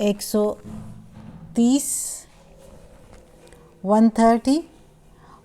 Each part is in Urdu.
130, 130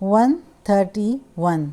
131,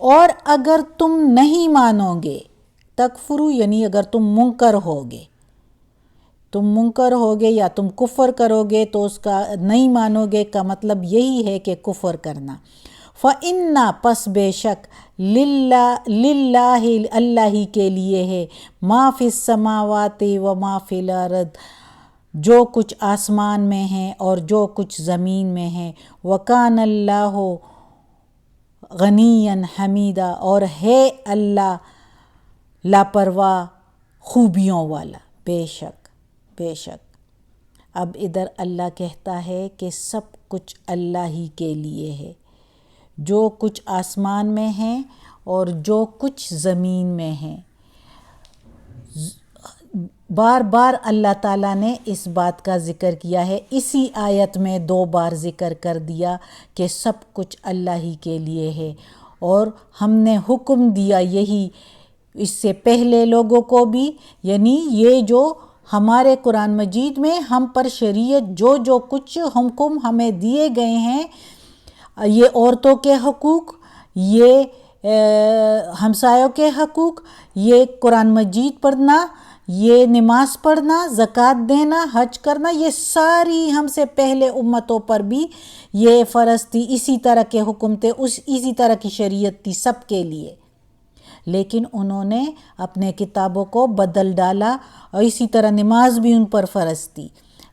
اور اگر تم نہیں مانو گے، تکفرو یعنی اگر تم منکر ہوگے، تم منکر ہوگے یا تم کفر کرو گے، تو اس کا نہیں مانو گے کا مطلب یہی ہے کہ کفر کرنا۔ فَإِنَّا پس بے شک للہ اللہ ہی کے لیے ہے، ما فی السماوات و ما فی الارض، جو کچھ آسمان میں ہیں اور جو کچھ زمین میں ہیں، وَكَانَ اللَّهُ غَنِيًّا حَمِيدًا، اور ہے اللہ لاپرواہ خوبیوں والا، بے شک بے شک۔ اب ادھر اللہ کہتا ہے کہ سب کچھ اللہ ہی کے لیے ہے، جو کچھ آسمان میں ہیں اور جو کچھ زمین میں ہیں۔ بار بار اللہ تعالیٰ نے اس بات کا ذکر کیا ہے، اسی آیت میں 2 بار ذکر کر دیا کہ سب کچھ اللہ ہی کے لیے ہے، اور ہم نے حکم دیا یہی اس سے پہلے لوگوں کو بھی، یعنی یہ جو ہمارے قرآن مجید میں ہم پر شریعت جو کچھ حکم ہمیں دیے گئے ہیں، یہ عورتوں کے حقوق، یہ ہمسایوں کے حقوق، یہ قرآن مجید پڑھنا، یہ نماز پڑھنا، زکوٰۃ دینا، حج کرنا، یہ ساری ہم سے پہلے امتوں پر بھی یہ فرض تھی، اسی طرح کے حکم تھے، اسی طرح کی شریعت تھی سب کے لیے، لیکن انہوں نے اپنے کتابوں کو بدل ڈالا، اور اسی طرح نماز بھی ان پر فرض تھی،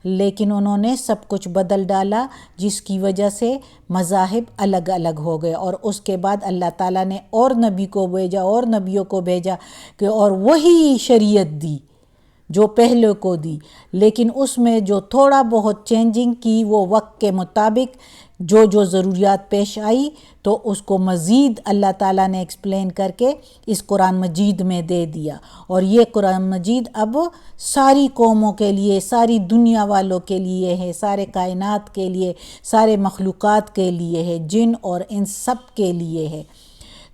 لیکن انہوں نے سب کچھ بدل ڈالا، جس کی وجہ سے مذاہب الگ الگ ہو گئے، اور اس کے بعد اللہ تعالیٰ نے اور نبی کو بھیجا اور نبیوں کو بھیجا کہ اور وہی شریعت دی جو پہلے کو دی، لیکن اس میں جو تھوڑا بہت چینجنگ کی وہ وقت کے مطابق جو ضروریات پیش آئی، تو اس کو مزید اللہ تعالیٰ نے ایکسپلین کر کے اس قرآن مجید میں دے دیا، اور یہ قرآن مجید اب ساری قوموں کے لیے، ساری دنیا والوں کے لیے ہے، سارے کائنات کے لیے، سارے مخلوقات کے لیے ہے، جن اور انس سب کے لیے ہے۔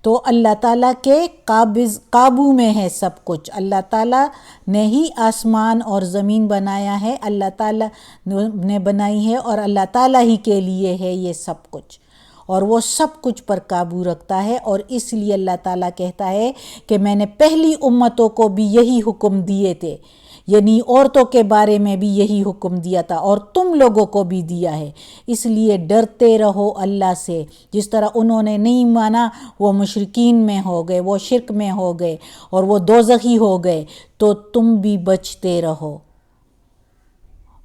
تو اللہ تعالیٰ کے قابو میں ہے سب کچھ، اللہ تعالیٰ نے ہی آسمان اور زمین بنایا ہے، اللہ تعالیٰ نے بنائی ہے، اور اللہ تعالیٰ ہی کے لیے ہے یہ سب کچھ، اور وہ سب کچھ پر قابو رکھتا ہے، اور اس لیے اللہ تعالیٰ کہتا ہے کہ میں نے پہلی امتوں کو بھی یہی حکم دیے تھے، یعنی عورتوں کے بارے میں بھی یہی حکم دیا تھا، اور تم لوگوں کو بھی دیا ہے، اس لیے ڈرتے رہو اللہ سے، جس طرح انہوں نے نہیں مانا وہ مشرکین میں ہو گئے، وہ شرک میں ہو گئے، اور وہ دوزخی ہو گئے، تو تم بھی بچتے رہو،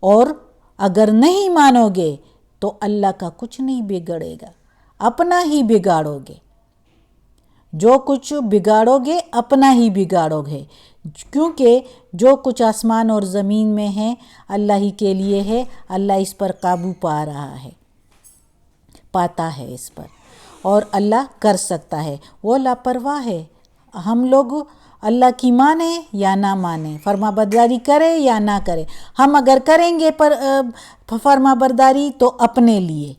اور اگر نہیں مانو گے تو اللہ کا کچھ نہیں بگڑے گا، اپنا ہی بگاڑو گے، جو کچھ بگاڑو گے اپنا ہی بگاڑو گے، کیونکہ جو کچھ آسمان اور زمین میں ہے اللہ ہی کے لیے ہے، اللہ اس پر قابو پا رہا ہے، پاتا ہے اس پر، اور اللہ کر سکتا ہے، وہ لاپرواہ ہے۔ ہم لوگ اللہ کی مانیں یا نہ مانیں، فرما برداری کرے یا نہ کرے، ہم اگر کریں گے فرما برداری تو اپنے لیے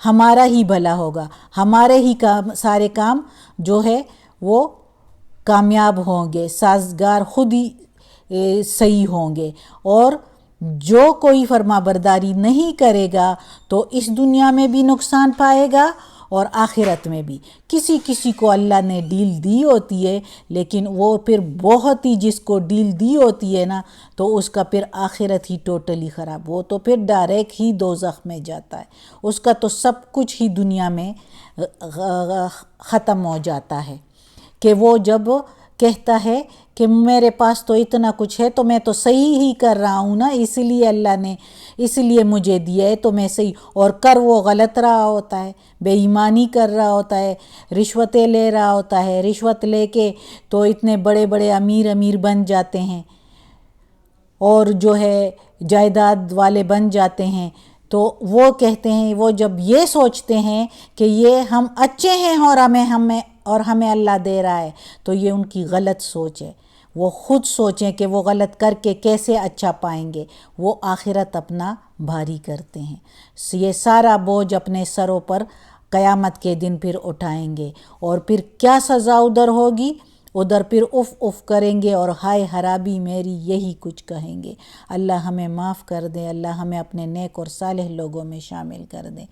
ہمارا ہی بھلا ہوگا، ہمارے ہی سارے کام جو ہے وہ کامیاب ہوں گے، سازگار خود ہی صحیح ہوں گے، اور جو کوئی فرما برداری نہیں کرے گا تو اس دنیا میں بھی نقصان پائے گا اور آخرت میں بھی۔ کسی کو اللہ نے ڈیل دی ہوتی ہے، لیکن وہ پھر بہت ہی، جس کو ڈیل دی ہوتی ہے نا، تو اس کا پھر آخرت ہی ٹوٹلی خراب، وہ تو پھر ڈائریکٹ ہی دوزخ میں جاتا ہے، اس کا تو سب کچھ ہی دنیا میں ختم ہو جاتا ہے، کہ وہ جب کہتا ہے کہ میرے پاس تو اتنا کچھ ہے تو میں تو صحیح ہی کر رہا ہوں نا، اس لیے اللہ نے اس لیے مجھے دیا ہے تو میں صحیح، اور کر وہ غلط رہا ہوتا ہے، بے ایمانی کر رہا ہوتا ہے، رشوتیں لے رہا ہوتا ہے، رشوت لے کے تو اتنے بڑے بڑے امیر بن جاتے ہیں، اور جو ہے جائیداد والے بن جاتے ہیں، تو وہ کہتے ہیں، وہ جب یہ سوچتے ہیں کہ یہ ہم اچھے ہیں اور ہمیں اللہ دے رہا ہے، تو یہ ان کی غلط سوچ ہے، وہ خود سوچیں کہ وہ غلط کر کے کیسے اچھا پائیں گے، وہ آخرت اپنا بھاری کرتے ہیں، یہ سارا بوجھ اپنے سروں پر قیامت کے دن پھر اٹھائیں گے، اور پھر کیا سزا ادھر ہوگی، ادھر پھر اف کریں گے اور ہائے خرابی میری، یہی کچھ کہیں گے۔ اللہ ہمیں معاف کر دے، اللہ ہمیں اپنے نیک اور صالح لوگوں میں شامل کر دے۔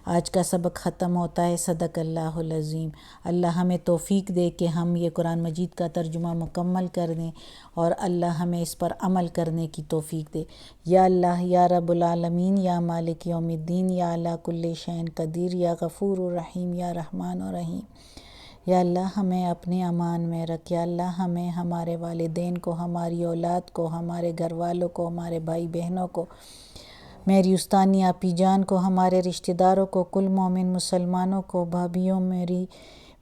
آج کا سبق ختم ہوتا ہے۔ صدق اللہ العظیم۔ اللہ ہمیں توفیق دے کہ ہم یہ قرآن مجید کا ترجمہ مکمل کر دیں اور اللہ ہمیں اس پر عمل کرنے کی توفیق دے۔ یا اللہ یا رب العالمین، یا مالک یوم الدین، یا علی کل شیء قدیر، یا غفور الرحیم، یا رحمان الرحیم۔ یا اللہ ہمیں اپنے امان میں رکھ۔ یا اللہ ہمیں، ہمارے والدین کو، ہماری اولاد کو، ہمارے گھر والوں کو، ہمارے بھائی بہنوں کو، میری استانی آپی جان کو، ہمارے رشتہ داروں کو، کل مومن مسلمانوں کو، بھابھیوں، میری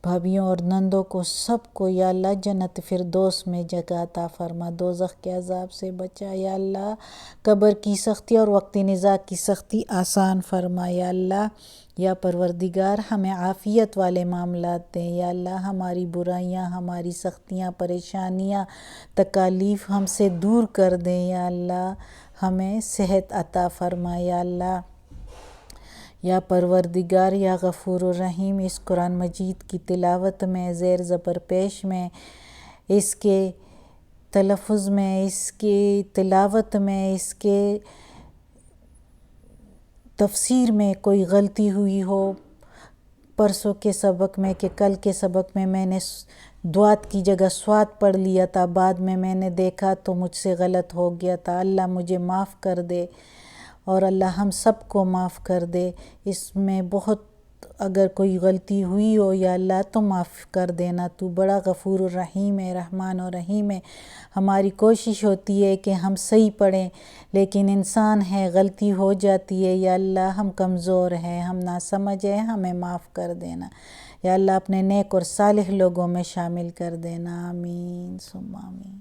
بھابھیوں اور نندوں کو، سب کو یا اللہ جنت فردوس میں جگہ عطا فرما، دوزخ کے عذاب سے بچا۔ یا اللہ قبر کی سختی اور وقت نزاع کی سختی آسان فرما۔ یا اللہ یا پروردگار ہمیں عافیت والے معاملات دیں۔ یا اللہ ہماری برائیاں، ہماری سختیاں، پریشانیاں، تکالیف ہم سے دور کر دیں۔ یا اللہ ہمیں صحت عطا فرما۔ یا اللہ یا پروردگار یا غفور الرحیم، اس قرآن مجید کی تلاوت میں، زیر زبر پیش میں، اس کے تلفظ میں، اس کی تلاوت میں، اس کے تفسیر میں کوئی غلطی ہوئی ہو، پرسوں کے سبق میں کہ کل کے سبق میں نے دوات کی جگہ سوات پڑھ لیا تھا، بعد میں نے دیکھا تو مجھ سے غلط ہو گیا تھا، اللہ مجھے معاف کر دے اور اللہ ہم سب کو معاف کر دے۔ اس میں بہت اگر کوئی غلطی ہوئی ہو یا اللہ تو معاف کر دینا، تو بڑا غفور الرحیم ہے، رحمان الرحیم ہے۔ ہماری کوشش ہوتی ہے کہ ہم صحیح پڑھیں، لیکن انسان ہے، غلطی ہو جاتی ہے۔ یا اللہ ہم کمزور ہیں، ہم ناسمجھ ہیں، ہمیں معاف کر دینا۔ یا اللہ اپنے نیک اور صالح لوگوں میں شامل کر دینا، آمین ثم آمین۔